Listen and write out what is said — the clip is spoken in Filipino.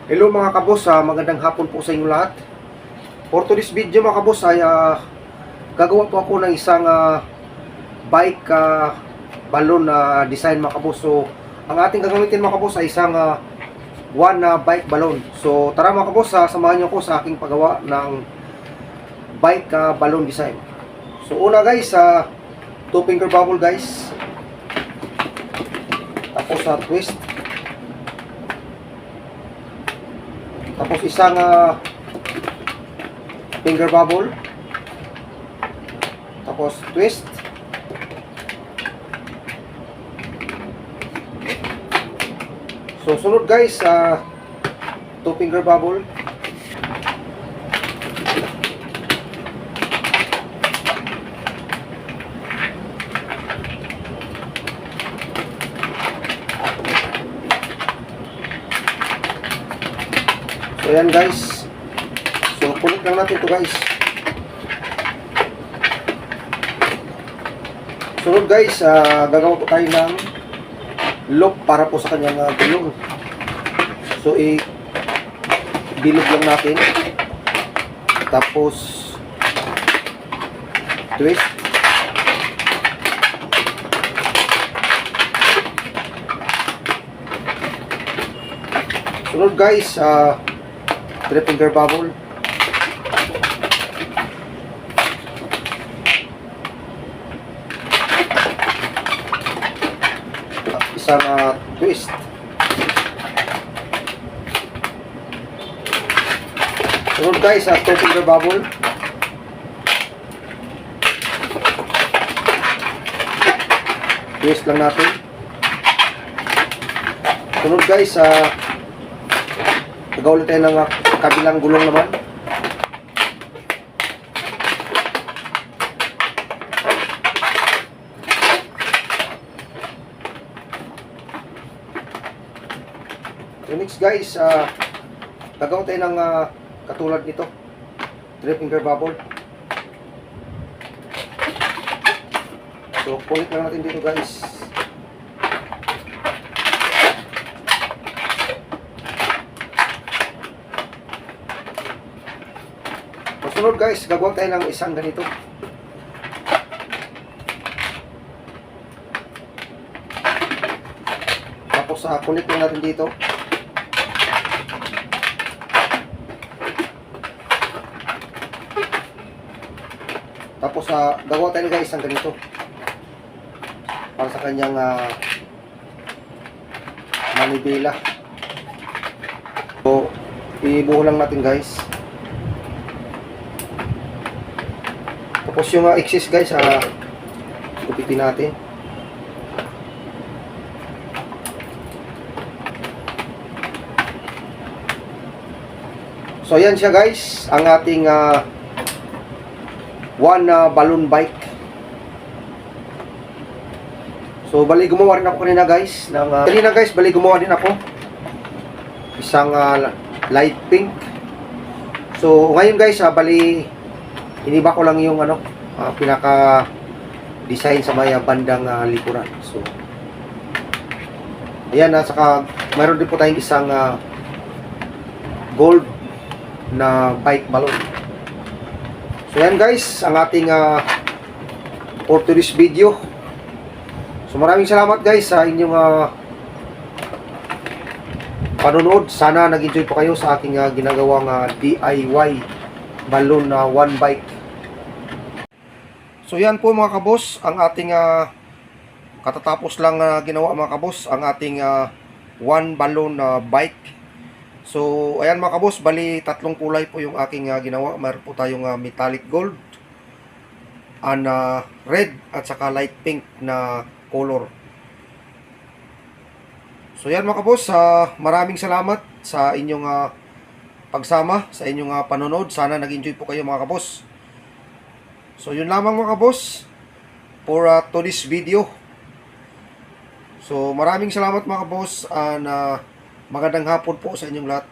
Hello mga kabos, magandang hapon po sa inyo lahat. For today's video mga kabos ay gagawa po ako ng isang bike balloon na design mga kabos. So ang ating gagamitin mga kabos ay isang one bike balloon. So tara mga kabos, samahan niyo ako sa aking paggawa ng bike balloon design. So una guys, 2 finger bubble guys. Tapos twist. Tapos isang finger bubble. Tapos twist. So sunod guys, 2 finger bubble. So yan guys. So punit lang natin ito guys. Sunod guys, gagawa po tayo ng loop para po sa kanyang gulong. So bilog lang natin. Tapos twist. Sunod guys, 3 finger bubble. At isang twist. Sunod guys, 2 finger bubble. Twist lang natin. Sunod guys, gagawa ulit tayo ng kabilang gulong naman. So next guys, gagawa tayo ng katulad nito, 3 finger bubble. So punit lang natin dito guys. Sunod guys, gagawa tayo ng isang ganito. Tapos kulit lang natin dito. Tapos gagawa tayo guys isang ganito para sa kanyang manibela. So ibuho lang natin guys. Tapos yung excess guys, gupitin natin. So yan siya guys, ang ating one balloon bike. So bali gumawa rin ako kanina guys bali gumawa din ako isang light pink. So ngayon guys, bali iniba ko lang yung pinaka design sa may bandang likuran. So ayan, saka mayroon din po tayong isang gold na bike balloon. So ayan guys, ang ating for today's video. So maraming salamat guys sa inyong panonood. Sana nag-enjoy po kayo sa aking ginagawang DIY balloon na one bike. So yan po mga kabos, ang ating katatapos lang ginawa mga kabos, ang ating one balloon bike. So ayan mga kabos, bali 3 kulay po yung aking ginawa. Mayroon po tayong metallic gold, and red at saka light pink na color. So yan mga kabos, maraming salamat sa inyong pagsama, sa inyong panonood. Sana nag-enjoy po kayo mga kabos. So yun lamang mga kabos for today's video. So maraming salamat mga kabos, and magandang hapon po sa inyong lahat.